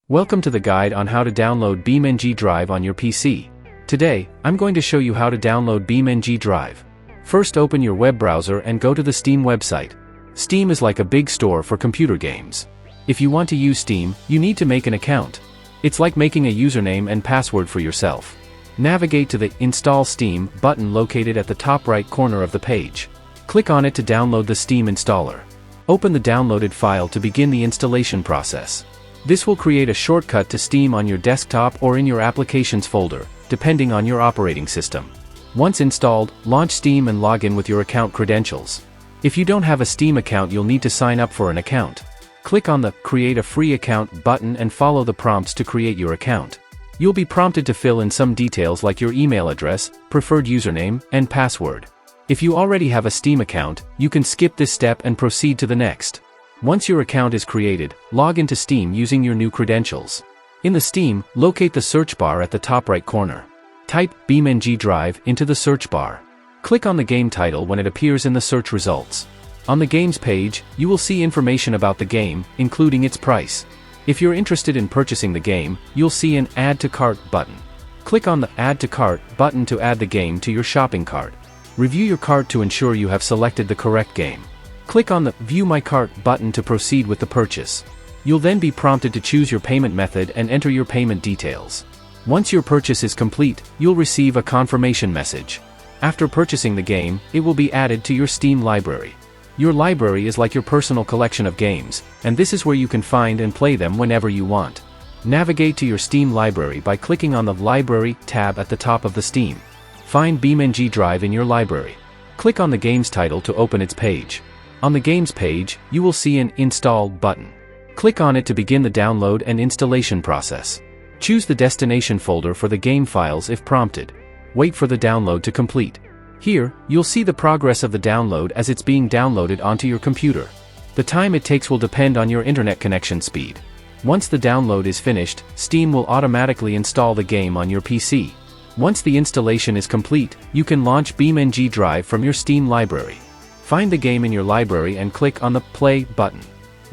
Welcome to the guide on how to download BeamNG Drive on your PC. Today, I'm going to show you how to download BeamNG Drive. First, open your web browser and go to the Steam website. Steam is like a big store for computer games. If you want to use Steam, you need to make an account. It's like making a username and password for yourself. Navigate to the Install Steam button located at the top right corner of the page. Click on it to download the Steam installer. Open the downloaded file to begin the installation process. This will create a shortcut to Steam on your desktop or in your Applications folder, depending on your operating system. Once installed, launch Steam and log in with your account credentials. If you don't have a Steam account, you'll need to sign up for an account. Click on the Create a Free Account button and follow the prompts to create your account. You'll be prompted to fill in some details like your email address, preferred username, and password. If you already have a Steam account, you can skip this step and proceed to the next. Once your account is created, log into Steam using your new credentials. In the Steam, locate the search bar at the top right corner. Type BeamNG Drive into the search bar. Click on the game title when it appears in the search results. On the games page, you will see information about the game, including its price. If you're interested in purchasing the game, you'll see an Add to Cart button. Click on the Add to Cart button to add the game to your shopping cart. Review your cart to ensure you have selected the correct game. Click on the View My Cart button to proceed with the purchase. You'll then be prompted to choose your payment method and enter your payment details. Once your purchase is complete, you'll receive a confirmation message. After purchasing the game, it will be added to your Steam library. Your library is like your personal collection of games, and this is where you can find and play them whenever you want. Navigate to your Steam library by clicking on the Library tab at the top of the Steam. Find BeamNG Drive in your library. Click on the game's title to open its page. On the games page, you will see an Install button. Click on it to begin the download and installation process. Choose the destination folder for the game files if prompted. Wait for the download to complete. Here, you'll see the progress of the download as it's being downloaded onto your computer. The time it takes will depend on your internet connection speed. Once the download is finished, Steam will automatically install the game on your PC. Once the installation is complete, you can launch BeamNG Drive from your Steam library. Find the game in your library and click on the Play button.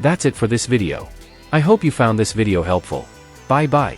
That's it for this video. I hope you found this video helpful. Bye bye.